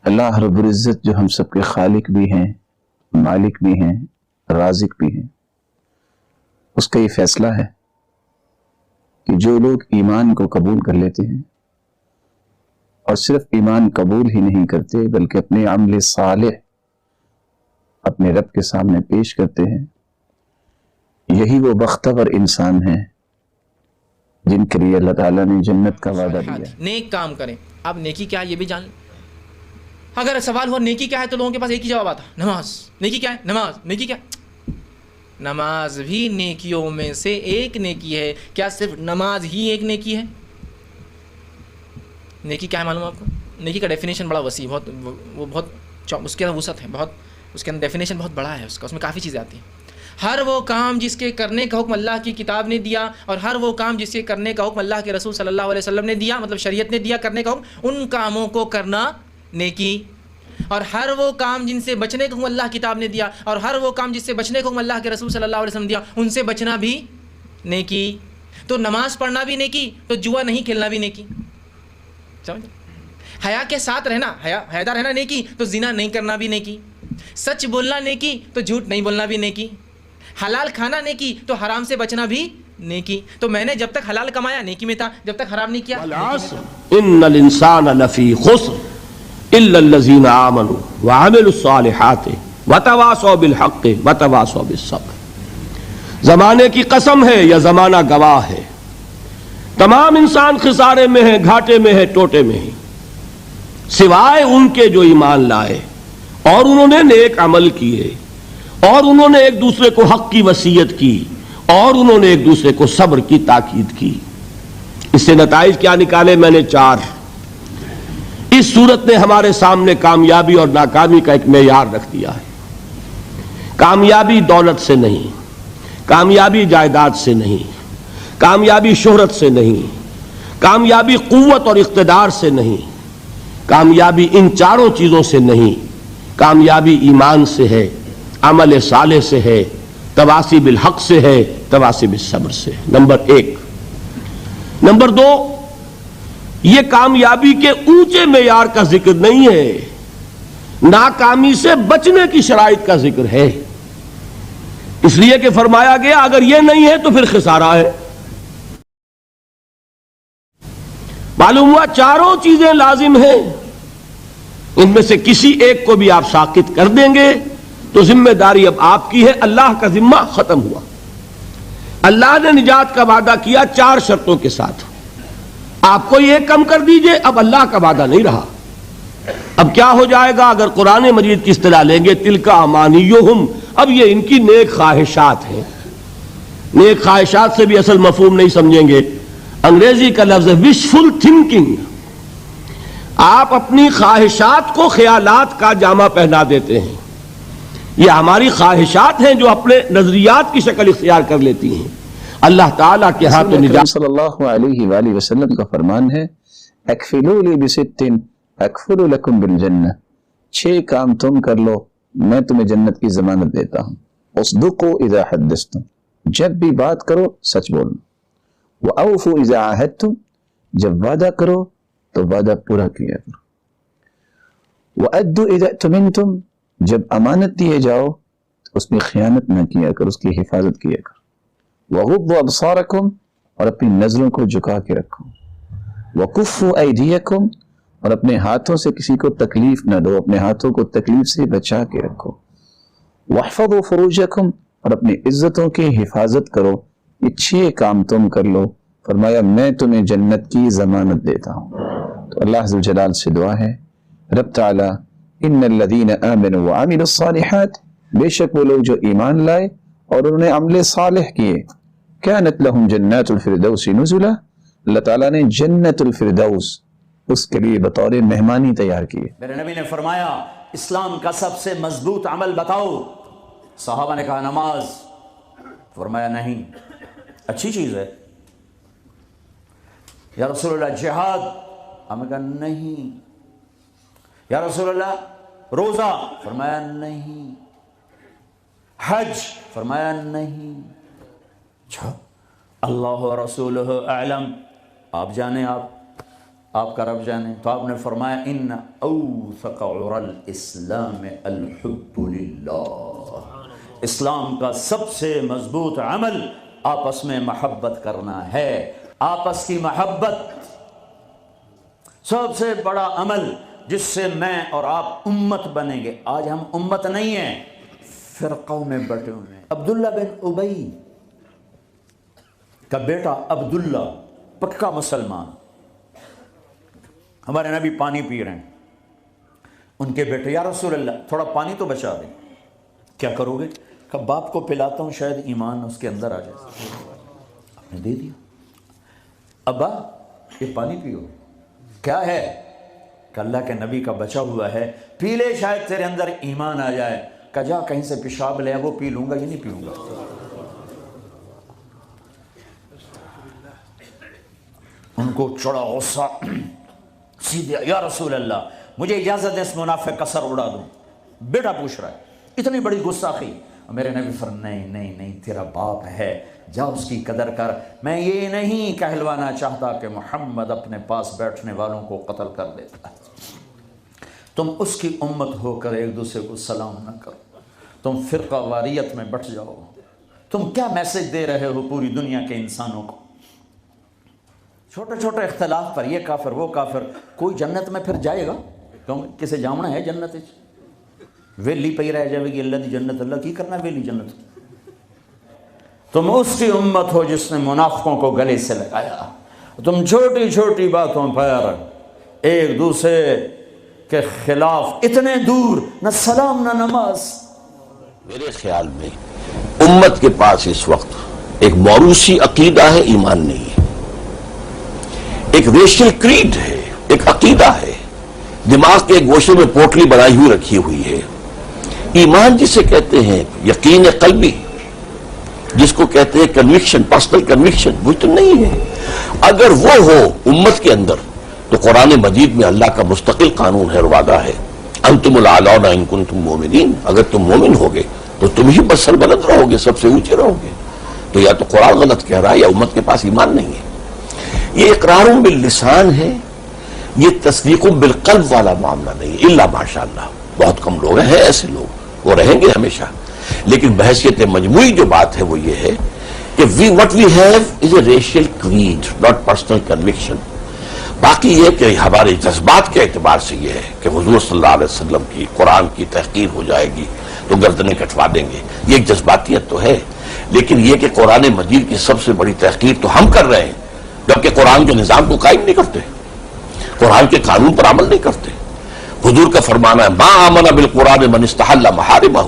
اللہ رب العزت جو ہم سب کے خالق بھی ہیں، مالک بھی ہیں، رازق بھی ہیں، اس کا یہ فیصلہ ہے کہ جو لوگ ایمان کو قبول کر لیتے ہیں اور صرف ایمان قبول ہی نہیں کرتے بلکہ اپنے عمل صالح اپنے رب کے سامنے پیش کرتے ہیں، یہی وہ بختور انسان ہیں جن کے لیے اللہ تعالیٰ نے جنت کا وعدہ دیا ہے۔ نیک کام کریں۔ اب نیکی کیا ہے یہ بھی جان لیں۔ اگر سوال ہوا نیکی کیا ہے تو لوگوں کے پاس ایک ہی جواب آتا، نماز۔ نیکی کیا ہے؟ نماز۔ نیکی کیا؟ نماز بھی نیکیوں میں سے ایک نیکی ہے۔ کیا صرف نماز ہی ایک نیکی ہے؟ نیکی کیا ہے معلوم آپ کو؟ نیکی کا ڈیفینیشن بڑا وسیع، اس کے اندر وسعت ہے، اس کے اندر ڈیفینیشن بہت بڑا ہے، اس میں کافی چیزیں آتی ہیں۔ ہر وہ کام جس کے کرنے کا حکم اللہ کی کتاب نے دیا، اور ہر وہ کام جس کے کرنے کا حکم اللہ کے رسول صلی اللہ علیہ وسلم نے دیا، مطلب شریعت نے دیا کرنے کا حکم، ان کاموں کو کرنا نیکی۔ اور ہر وہ کام جن سے بچنے کا حکم اللہ کتاب نے دیا، اور ہر وہ کام جس سے بچنے کا حکم اللہ کے رسول صلی اللہ علیہ وسلم نے دیا، ان سے بچنا بھی نیکی۔ تو نماز پڑھنا بھی نیکی، تو جوا نہیں کھیلنا بھی نیکی۔ سمجھ؟ حیا کے ساتھ رہنا، حیادار رہنا نیکی، تو زنا نہیں کرنا بھی نیکی۔ سچ بولنا نیکی، تو جھوٹ نہیں بولنا بھی نیکی۔ حلال کھانا نیکی، تو حرام سے بچنا بھی نیکی۔ تو میں نے جب تک حلال کمایا نیکی میں تھا، جب تک حرام نہیں کیا ان الانسان لفی خسر الا الذین آمنوا وعملوا الصالحات وتواصوا بالحق وتواصوا بالصبر۔ زمانے کی قسم ہے یا زمانہ گواہ ہے، تمام انسان خسارے میں ہے، گھاٹے میں ہے، ٹوٹے میں ہے، سوائے ان کے جو ایمان لائے اور انہوں نے نیک عمل کیے، اور انہوں نے ایک دوسرے کو حق کی وصیت کی، اور انہوں نے ایک دوسرے کو صبر کی تاکید کی۔ اس سے نتائج کیا نکالے؟ میں نے 4۔ اس صورت نے ہمارے سامنے کامیابی اور ناکامی کا ایک معیار رکھ دیا ہے۔ کامیابی دولت سے نہیں، کامیابی جائیداد سے نہیں، کامیابی شہرت سے نہیں، کامیابی قوت اور اقتدار سے نہیں، کامیابی ان 4 چیزوں سے نہیں، کامیابی ایمان سے ہے، عمل صالح سے ہے، تواصی بالحق سے ہے، تواصی بالصبر سے ہے۔ نمبر 1۔ نمبر 2، یہ کامیابی کے اونچے معیار کا ذکر نہیں ہے، ناکامی سے بچنے کی شرائط کا ذکر ہے، اس لیے کہ فرمایا گیا اگر یہ نہیں ہے تو پھر خسارہ ہے۔ معلوم ہوا 4 چیزیں لازم ہیں، ان میں سے کسی ایک کو بھی آپ ساقط کر دیں گے تو ذمہ داری اب آپ کی ہے، اللہ کا ذمہ ختم ہوا۔ اللہ نے نجات کا وعدہ کیا 4 شرطوں کے ساتھ، آپ کو یہ کم کر دیجئے، اب اللہ کا وعدہ نہیں رہا۔ اب کیا ہو جائے گا اگر قرآن مجید کی اصطلاح لیں گے؟ تلک امانیہم، اب یہ ان کی نیک خواہشات ہیں۔ نیک خواہشات سے بھی اصل مفہوم نہیں سمجھیں گے، انگریزی کا لفظ ہے وشفل تھنکنگ۔ آپ اپنی خواہشات کو خیالات کا جامہ پہنا دیتے ہیں، یہ ہماری خواہشات ہیں جو اپنے نظریات کی شکل اختیار کر لیتی ہیں۔ اللہ تعالیٰ کے ہاں تو نجات۔ صلی اللہ علیہ وآلہ وسلم کا فرمان ہے اکفلوا لی بست اکفل لکم بالجنہ، 6 کام تم کر لو میں تمہیں جنت کی ضمانت دیتا ہوں۔ اصدقوا اذا حدثتم، جب بھی بات کرو سچ بولنا۔ واوفوا اذا عاہدتم، جب وعدہ کرو تو وعدہ پورا کیا کرو۔ وادوا اذا اؤتمنتم، جب امانت دیے جاؤ تو اس میں خیانت نہ کیا کرو، اس کی حفاظت کیا کرو۔ وغضوا ابصارکم، اور اپنی نظروں کو جھکا کے رکھو۔ وکفوا ایدیکم، اور اپنے ہاتھوں سے کسی کو تکلیف نہ دو، اپنے ہاتھوں کو تکلیف سے بچا کے رکھو۔ واحفظوا فروجکم، اور اپنی عزتوں کی حفاظت کرو۔ یہ 6 کام تم کر لو، فرمایا میں تمہیں جنت کی ضمانت دیتا ہوں۔ تو اللہ عز و جلال سے دعا ہے رب تعالی ان الذین آمنوا وعملوا الصالحات، بے شک وہ لوگ جو ایمان لائے اور انہوں نے عمل صالح کیے، کانت لہم جنات الفردوس نزلا، اللہ تعالیٰ نے جنت الفردوس اس کے لیے بطور مہمانی تیار کیے۔ میرے نبی نے فرمایا اسلام کا سب سے مضبوط عمل بتاؤ؟ صحابہ نے کہا نماز، فرمایا نہیں، اچھی چیز ہے یا رسول اللہ جہاد، ہم نے کہا نہیں۔ یا رسول اللہ روزہ، فرمایا نہیں۔ حج، فرمایا نہیں۔ اچھا اللہ و رسولہ اعلم، آپ جانے، آپ آپ کا رب جانے. تو آپ نے فرمایا ان اوثق عر الاسلام الحب للہ، اسلام کا سب سے مضبوط عمل آپس میں محبت کرنا ہے. آپس کی محبت سب سے بڑا عمل جس سے میں اور آپ امت بنیں گے. آج ہم امت نہیں ہیں، فرقوں میں بٹے ہوئے ہیں. عبداللہ بن ابی کا بیٹا عبداللہ پکا مسلمان، ہمارے نبی پانی پی رہے ہیں، ان کے بیٹے یا رسول اللہ تھوڑا پانی تو بچا دیں. کیا کرو گے؟ کہ باپ کو پلاتا ہوں شاید ایمان اس کے اندر آ جائے. آپ نے دے دیا. ابا یہ پانی پیو. کیا ہے؟ کہ اللہ کے نبی کا بچا ہوا ہے، پی لے شاید تیرے اندر ایمان آ جائے. کہ جا کہیں سے پیشاب لے وہ پی لوں گا، یہ نہیں پیوں گا. ان کو چڑا غصہ، سیدھے یا رسول اللہ مجھے اجازت دیں اس منافق کا سر اڑا دوں. بیٹا پوچھ رہا ہے، اتنی بڑی گستاخی. میرے نبی فرمایا نہیں نہیں نہیں، تیرا باپ ہے، جا اس کی قدر کر. میں یہ نہیں کہلوانا چاہتا کہ محمد اپنے پاس بیٹھنے والوں کو قتل کر دیتا ہے. تم اس کی امت ہو کر ایک دوسرے کو سلام نہ کرو، تم فرقہ واریت میں بٹ جاؤ. تم کیا میسج دے رہے ہو پوری دنیا کے انسانوں کو؟ چھوٹے چھوٹے اختلاف پر یہ کافر وہ کافر. کوئی جنت میں پھر جائے گا؟ کیوں کسے جامنا ہے جنت؟ ویلی پہ رہ جائے گی اللہ دی جنت. اللہ کی کرنا ویلی جنت؟ تم اس کی امت ہو جس نے منافقوں کو گلے سے لگایا. تم چھوٹی چھوٹی باتوں پر ایک دوسرے کے خلاف اتنے دور، نہ سلام نہ نماز. میرے خیال میں امت کے پاس اس وقت ایک موروثی عقیدہ ہے، ایمان نہیں ہے. ایک ریشل کریڈ ہے، ایک عقیدہ ہے، دماغ کے گوشے میں پوٹلی بنائی ہوئی رکھی ہوئی ہے. ایمان جسے کہتے ہیں، یقین قلبی جس کو کہتے ہیں کنوکشن، پرسنل کنوکشن، وہ تو نہیں ہے. اگر وہ ہو امت کے اندر تو قرآن مجید میں اللہ کا مستقل قانون ہے، وعدہ ہے انتم الاعلون ان کنتم مومنین. اگر تم مومن ہوگے تو تم ہی بس سربلند رہو گے، سب سے اونچے رہو گے. تو یا تو قرآن غلط کہہ رہا ہے یا امت کے پاس ایمان نہیں ہے. یہ اقرار باللسان ہے، یہ تصدیق بالقلب والا معاملہ نہیں ہے. الا ماشاءاللہ بہت کم لوگ ہیں ایسے لوگ، وہ رہیں گے ہمیشہ. لیکن بحیثیت مجموعی جو بات ہے وہ یہ ہے کہ what we have is a racial creed, not personal conviction. باقی یہ کہ ہمارے جذبات کے اعتبار سے یہ ہے کہ حضور صلی اللہ علیہ وسلم کی قرآن کی تحقیر ہو جائے گی تو گردنیں کٹوا دیں گے، یہ ایک جذباتیت تو ہے. لیکن یہ کہ قرآن مجید کی سب سے بڑی تحقیر تو ہم کر رہے ہیں جبکہ قرآن کے نظام کو قائم نہیں کرتے، قرآن کے قانون پر عمل نہیں کرتے. حضور کا فرمانا ہے ما آمن بالقرآن من استحل محارمہ،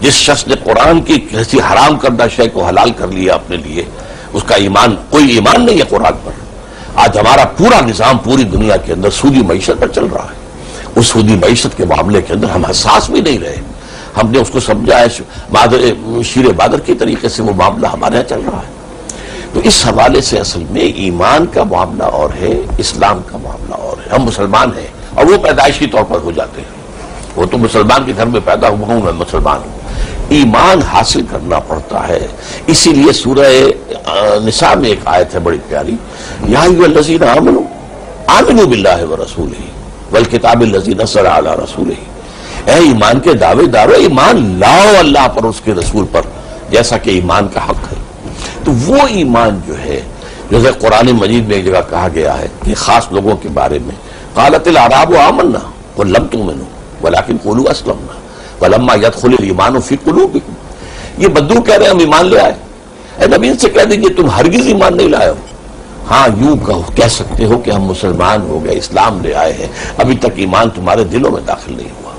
جس شخص نے قرآن کی کسی حرام کردہ شے کو حلال کر لیا اپنے لیے، اس کا ایمان، کوئی ایمان نہیں ہے قرآن پر. آج ہمارا پورا نظام پوری دنیا کے اندر سودی معیشت پر چل رہا ہے. اس سودی معیشت کے معاملے کے اندر ہم حساس بھی نہیں رہے. ہم نے اس کو سمجھا ہے شیر بادر کے طریقے سے وہ معاملہ ہمارے یہاں چل رہا ہے. تو اس حوالے سے اصل میں ایمان کا معاملہ اور ہے، اسلام کا معاملہ اور ہے. ہم مسلمان ہیں اور وہ پیدائشی طور پر ہو جاتے ہیں. وہ تو مسلمان کے گھر میں پیدا ہوا ہوں، میں مسلمان ہوں. ایمان حاصل کرنا پڑتا ہے. اسی لیے سورہ نساء میں ایک آیت ہے بڑی پیاری، یا ایھا الذین آمنوا آمنوا باللہ ورسولہ والکتاب الذی نزل علی رسولہ. اے ایمان کے دعوے دارو، ایمان لاؤ اللہ پر، اس کے رسول پر، جیسا کہ ایمان کا حق ہے. تو وہ ایمان جو ہے، جیسے قرآن مجید میں ایک جگہ کہا گیا ہے کہ خاص لوگوں کے بارے میں قالت الاعراب آمنا قل لم تؤمنوا ولکن قولوا اسلمنا ولما يدخل الايمان في قلوبكم. یہ بدو کہہ رہے ہیں ہم ایمان لے آئے. اے نبی ان سے کہہ دیجیے تم ہرگز ایمان نہیں لائے ہو. ہاں یوں کہہ سکتے ہو کہ ہم مسلمان ہو گئے، اسلام لے آئے ہیں، ابھی تک ایمان تمہارے دلوں میں داخل نہیں ہوا.